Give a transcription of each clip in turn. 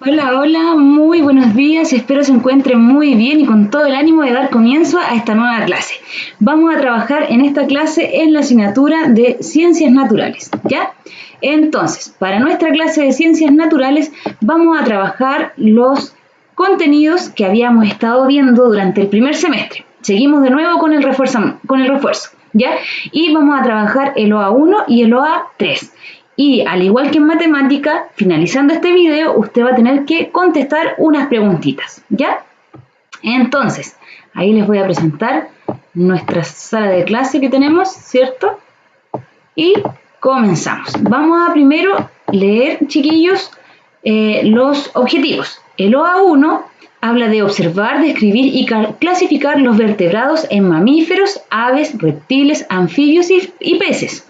Hola, hola, muy buenos días, espero se encuentren muy bien y con todo el ánimo de dar comienzo a esta nueva clase. Vamos a trabajar en esta clase en la asignatura de Ciencias Naturales, ¿ya? Entonces, para nuestra clase de Ciencias Naturales vamos a trabajar los contenidos que habíamos estado viendo durante el primer semestre. Seguimos de nuevo con el refuerzo, ¿ya? Y vamos a trabajar el OA1 y el OA3. Y al igual que en matemática, finalizando este video, usted va a tener que contestar unas preguntitas, ¿ya? Entonces, ahí les voy a presentar nuestra sala de clase que tenemos, ¿cierto? Y comenzamos. Vamos a primero leer, chiquillos, los objetivos. El OA1 habla de observar, describir y clasificar los vertebrados en mamíferos, aves, reptiles, anfibios y peces,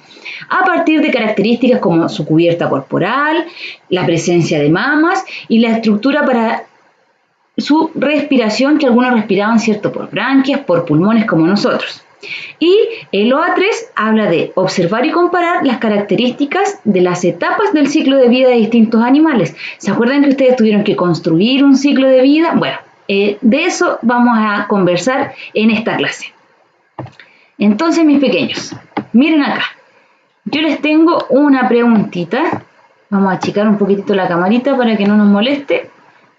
a partir de características como su cubierta corporal, la presencia de mamas y la estructura para su respiración, que algunos respiraban, ¿cierto?, por branquias, por pulmones como nosotros. Y el OA3 habla de observar y comparar las características de las etapas del ciclo de vida de distintos animales. ¿Se acuerdan que ustedes tuvieron que construir un ciclo de vida? Bueno, de eso vamos a conversar en esta clase. Entonces, mis pequeños, miren acá. Yo les tengo una preguntita. Vamos a achicar un poquitito la camarita para que no nos moleste.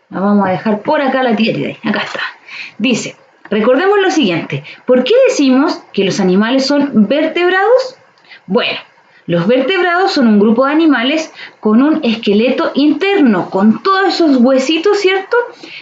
La vamos a dejar por acá la tienda. Acá está. Dice, recordemos lo siguiente. ¿Por qué decimos que los animales son vertebrados? Bueno, los vertebrados son un grupo de animales con un esqueleto interno, con todos esos huesitos, ¿cierto?,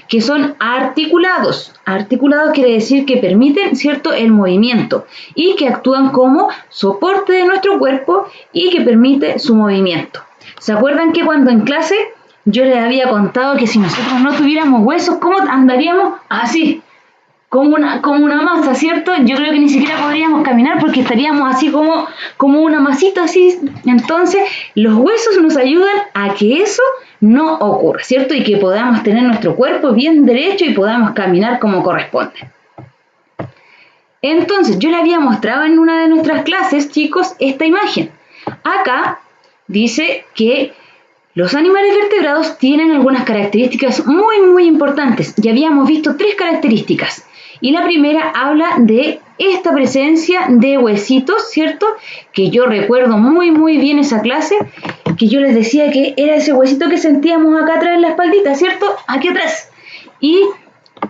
que son articulados. Articulados quiere decir que permiten, ¿cierto?, el movimiento y que actúan como soporte de nuestro cuerpo y que permite su movimiento. ¿Se acuerdan que cuando en clase yo les había contado que si nosotros no tuviéramos huesos, ¿cómo andaríamos? Así. Como una masa, ¿cierto? Yo creo que ni siquiera podríamos caminar porque estaríamos así como una masita así. Entonces, los huesos nos ayudan a que eso no ocurra, ¿cierto? Y que podamos tener nuestro cuerpo bien derecho y podamos caminar como corresponde. Entonces, yo le había mostrado en una de nuestras clases, chicos, esta imagen. Acá dice que los animales vertebrados tienen algunas características muy, muy importantes. Ya habíamos visto 3 características. Y la primera habla de esta presencia de huesitos, ¿cierto? Que yo recuerdo muy, muy bien esa clase, que yo les decía que era ese huesito que sentíamos acá atrás en la espaldita, ¿cierto? Aquí atrás. Y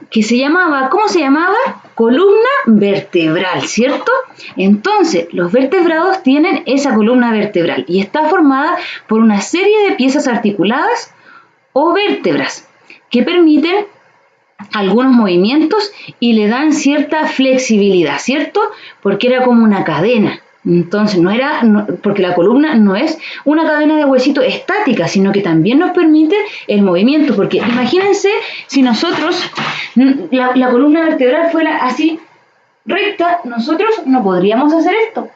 que se llamaba, ¿cómo se llamaba? Columna vertebral, ¿cierto? Entonces, los vertebrados tienen esa columna vertebral y está formada por una serie de piezas articuladas o vértebras que permiten algunos movimientos y le dan cierta flexibilidad, ¿cierto? Porque era como una cadena. Entonces, porque la columna no es una cadena de huesito estática, sino que también nos permite el movimiento. Porque imagínense si nosotros, la columna vertebral fuera así recta, nosotros no podríamos hacer esto.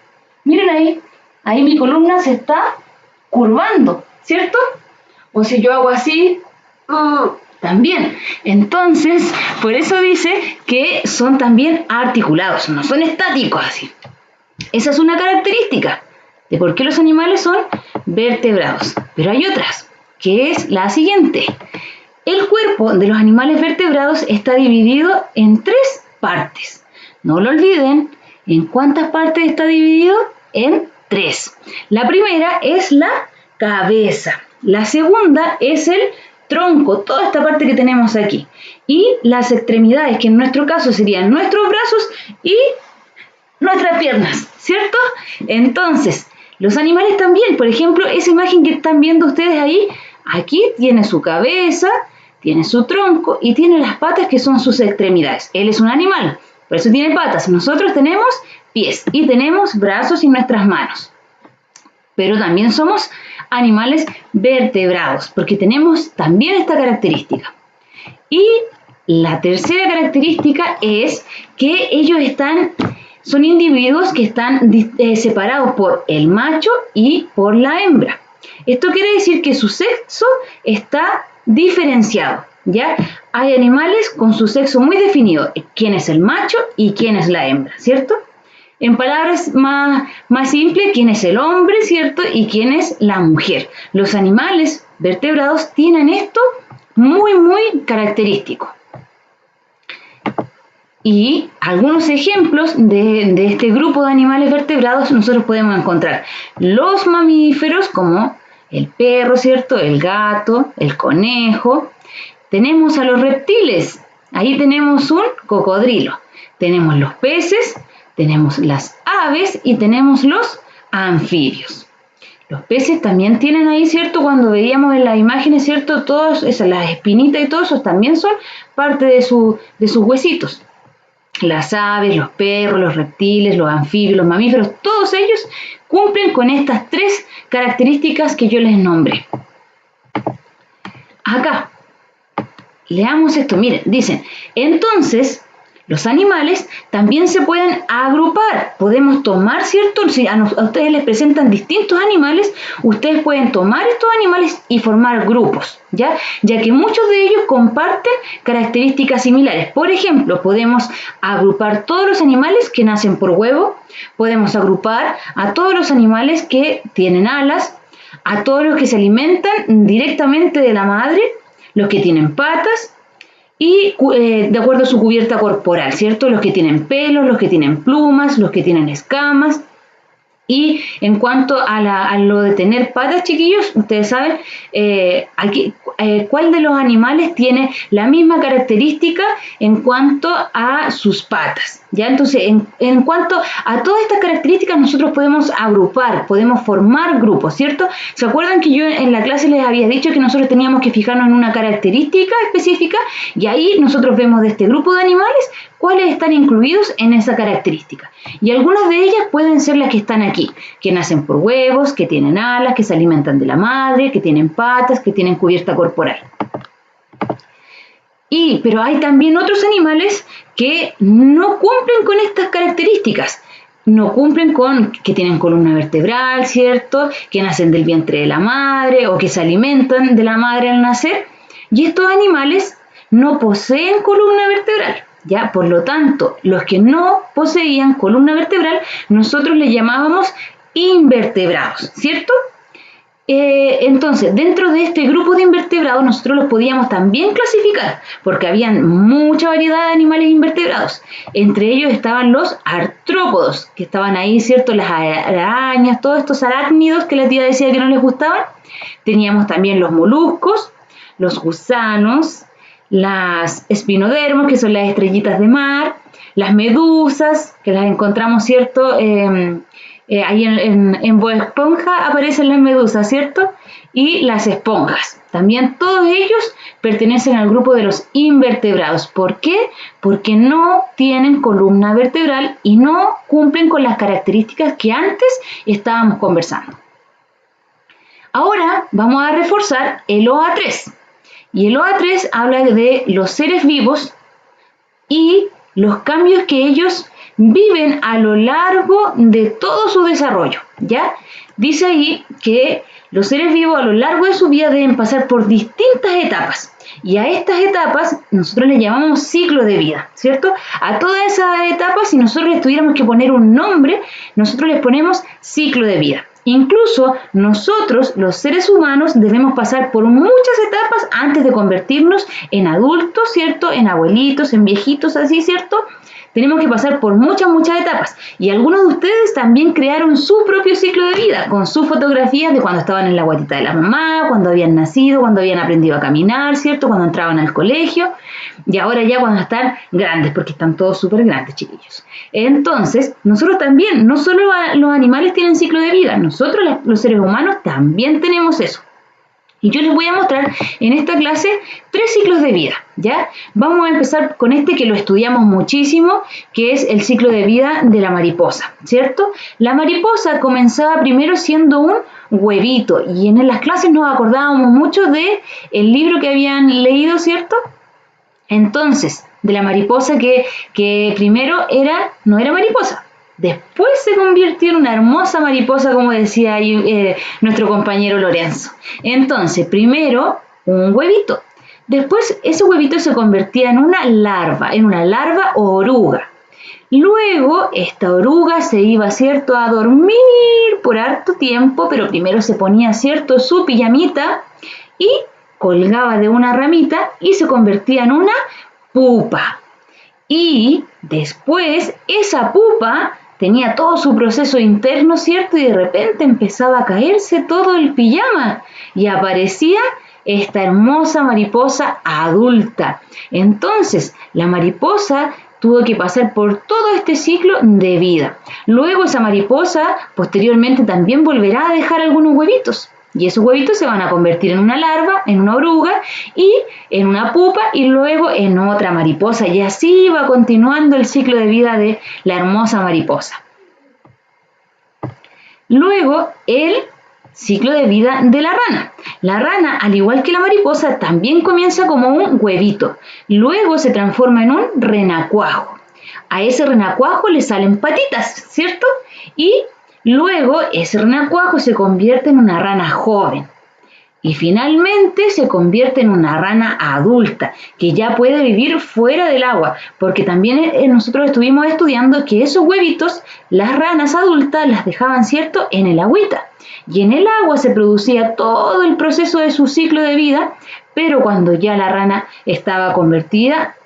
Miren ahí mi columna se está curvando, ¿cierto? O si yo hago así, también. Entonces, por eso dice que son también articulados, no son estáticos así. Esa es una característica de por qué los animales son vertebrados. Pero hay otras, que es la siguiente. El cuerpo de los animales vertebrados está dividido en 3 partes. No lo olviden, ¿en cuántas partes está dividido? En 3. La primera es la cabeza. La segunda es el tronco, toda esta parte que tenemos aquí. Y las extremidades, que en nuestro caso serían nuestros brazos y nuestras piernas, ¿cierto? Entonces, los animales también, por ejemplo, esa imagen que están viendo ustedes ahí, aquí tiene su cabeza, tiene su tronco y tiene las patas que son sus extremidades. Él es un animal, por eso tiene patas. Nosotros tenemos pies y tenemos brazos y nuestras manos. Pero también somos animales vertebrados, porque tenemos también esta característica. Y la tercera característica es que ellos son individuos que están separados por el macho y por la hembra. Esto quiere decir que su sexo está diferenciado, ¿ya? Hay animales con su sexo muy definido, quién es el macho y quién es la hembra, ¿cierto? En palabras más simples, quién es el hombre, ¿cierto? Y quién es la mujer. Los animales vertebrados tienen esto muy, muy característico. Y algunos ejemplos de este grupo de animales vertebrados nosotros podemos encontrar los mamíferos como el perro, ¿cierto? El gato, el conejo. Tenemos a los reptiles, ahí tenemos un cocodrilo. Tenemos los peces, tenemos las aves y tenemos los anfibios. Los peces también tienen ahí, ¿cierto? Cuando veíamos en las imágenes, ¿cierto? Todas esas, las espinitas y todo eso también son parte de sus huesitos. Las aves, los perros, los reptiles, los anfibios, los mamíferos, todos ellos cumplen con estas 3 características que yo les nombré. Acá, leamos esto, miren, dicen, entonces, los animales también se pueden agrupar. Podemos tomar, ¿cierto? Si a ustedes les presentan distintos animales, ustedes pueden tomar estos animales y formar grupos, ¿ya? Ya que muchos de ellos comparten características similares. Por ejemplo, podemos agrupar todos los animales que nacen por huevo, podemos agrupar a todos los animales que tienen alas, a todos los que se alimentan directamente de la madre, los que tienen patas, y de acuerdo a su cubierta corporal, ¿cierto? Los que tienen pelos, los que tienen plumas, los que tienen escamas. Y en cuanto a lo de tener patas, chiquillos, ustedes saben, ¿cuál de los animales tiene la misma característica en cuanto a sus patas? ¿Ya? Entonces, en cuanto a todas estas características, nosotros podemos agrupar, podemos formar grupos, ¿cierto? ¿Se acuerdan que yo en la clase les había dicho que nosotros teníamos que fijarnos en una característica específica? Y ahí nosotros vemos de este grupo de animales cuáles están incluidos en esa característica. Y algunas de ellas pueden ser las que están aquí, que nacen por huevos, que tienen alas, que se alimentan de la madre, que tienen patas, que tienen cubierta corporal. Pero hay también otros animales que no cumplen con estas características. No cumplen con que tienen columna vertebral, ¿cierto? Que nacen del vientre de la madre o que se alimentan de la madre al nacer. Y estos animales no poseen columna vertebral. ¿Ya? Por lo tanto, los que no poseían columna vertebral, nosotros les llamábamos invertebrados, ¿cierto? Entonces, dentro de este grupo de invertebrados, nosotros los podíamos también clasificar, porque habían mucha variedad de animales invertebrados. Entre ellos estaban los artrópodos, que estaban ahí, ¿cierto? Las arañas, todos estos arácnidos que la tía decía que no les gustaban. Teníamos también los moluscos, los gusanos, las espinodermos, que son las estrellitas de mar, las medusas, que las encontramos, ¿cierto? Ahí en Bob Esponja aparecen las medusas, ¿cierto? Y las esponjas. También todos ellos pertenecen al grupo de los invertebrados. ¿Por qué? Porque no tienen columna vertebral y no cumplen con las características que antes estábamos conversando. Ahora vamos a reforzar el OA3. Y el OA3 habla de los seres vivos y los cambios que ellos viven a lo largo de todo su desarrollo, ¿ya? Dice ahí que los seres vivos a lo largo de su vida deben pasar por distintas etapas. Y a estas etapas nosotros les llamamos ciclo de vida, ¿cierto? A todas esas etapas, si nosotros les tuviéramos que poner un nombre, nosotros les ponemos ciclo de vida. Incluso nosotros, los seres humanos, debemos pasar por muchas etapas antes de convertirnos en adultos, ¿cierto? En abuelitos, en viejitos, así, ¿cierto? Tenemos que pasar por muchas etapas. Y algunos de ustedes también crearon su propio ciclo de vida, con sus fotografías de cuando estaban en la guatita de la mamá, cuando habían nacido, cuando habían aprendido a caminar, ¿cierto? Cuando entraban al colegio. Y ahora ya cuando están grandes, porque están todos súper grandes, chiquillos. Entonces, nosotros también, no solo los animales tienen ciclo de vida, nosotros los seres humanos también tenemos eso. Y yo les voy a mostrar en esta clase 3 ciclos de vida, ¿ya? Vamos a empezar con este que lo estudiamos muchísimo, que es el ciclo de vida de la mariposa, ¿cierto? La mariposa comenzaba primero siendo un huevito y en las clases nos acordábamos mucho de el libro que habían leído, ¿cierto? Entonces, de la mariposa que primero no era mariposa. Después se convirtió en una hermosa mariposa, como decía ahí, nuestro compañero Lorenzo. Entonces, primero un huevito. Después ese huevito se convertía en una larva oruga. Luego esta oruga se iba, ¿cierto?, a dormir por harto tiempo, pero primero se ponía, ¿cierto?, su pijamita y colgaba de una ramita y se convertía en una pupa. Y después esa pupa tenía todo su proceso interno, ¿cierto? Y de repente empezaba a caerse todo el pijama y aparecía esta hermosa mariposa adulta. Entonces, la mariposa tuvo que pasar por todo este ciclo de vida. Luego esa mariposa posteriormente también volverá a dejar algunos huevitos. Y esos huevitos se van a convertir en una larva, en una oruga y en una pupa y luego en otra mariposa. Y así va continuando el ciclo de vida de la hermosa mariposa. Luego el ciclo de vida de la rana. La rana, al igual que la mariposa, también comienza como un huevito. Luego se transforma en un renacuajo. A ese renacuajo le salen patitas, ¿cierto? Y luego ese renacuajo se convierte en una rana joven. Y finalmente se convierte en una rana adulta, que ya puede vivir fuera del agua, porque también nosotros estuvimos estudiando que esos huevitos, las ranas adultas las dejaban, ¿cierto?, en el agüita. Y en el agua se producía todo el proceso de su ciclo de vida, pero cuando ya la rana estaba convertida,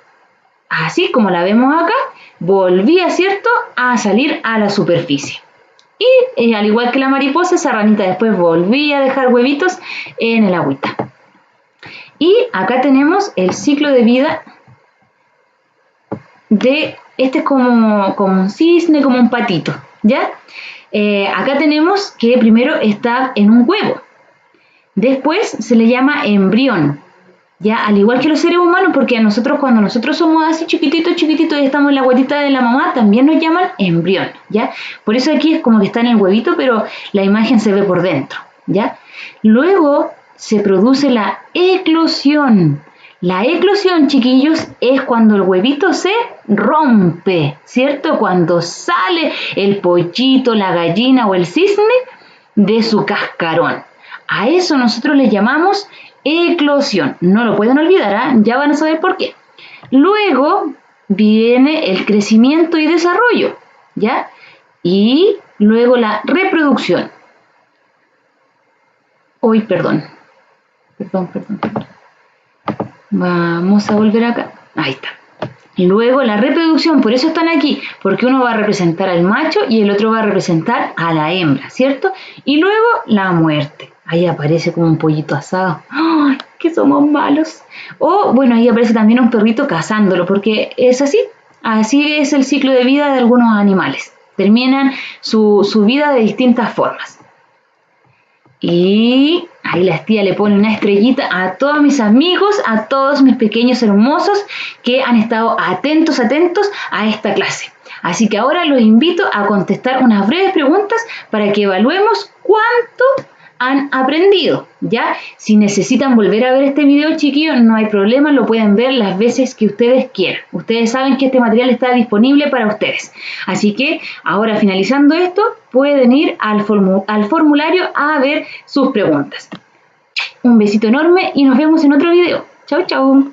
así como la vemos acá, volvía, ¿cierto?, a salir a la superficie. Y al igual que la mariposa, esa ranita después volvía a dejar huevitos en el agüita. Y acá tenemos el ciclo de vida de, este es como un cisne, como un patito, ¿ya? Acá tenemos que primero está en un huevo. Después se le llama embrión. Ya, al igual que los seres humanos, porque a nosotros cuando nosotros somos así chiquititos y estamos en la guatita de la mamá, también nos llaman embrión, ¿ya? Por eso aquí es como que está en el huevito, pero la imagen se ve por dentro, ¿ya? Luego se produce la eclosión. La eclosión, chiquillos, es cuando el huevito se rompe, ¿cierto? Cuando sale el pollito, la gallina o el cisne de su cascarón. A eso nosotros le llamamos eclosión. No lo pueden olvidar, ¿eh? Ya van a saber por qué. Luego viene el crecimiento y desarrollo, ¿ya? Y luego la reproducción. Uy, perdón. Vamos a volver acá. Ahí está. Y luego la reproducción, por eso están aquí, porque uno va a representar al macho y el otro va a representar a la hembra, ¿cierto? Y luego la muerte. Ahí aparece como un pollito asado. ¡Ay, que somos malos! O, bueno, ahí aparece también un perrito cazándolo, porque es así. Así es el ciclo de vida de algunos animales. Terminan su vida de distintas formas. Y ahí la tía le pone una estrellita a todos mis amigos, a todos mis pequeños hermosos que han estado atentos a esta clase. Así que ahora los invito a contestar unas breves preguntas para que evaluemos cuánto han aprendido, ¿ya? Si necesitan volver a ver este video, chiquillos, no hay problema, lo pueden ver las veces que ustedes quieran. Ustedes saben que este material está disponible para ustedes. Así que ahora, finalizando esto, pueden ir al formulario a ver sus preguntas. Un besito enorme y nos vemos en otro video. Chau, chau.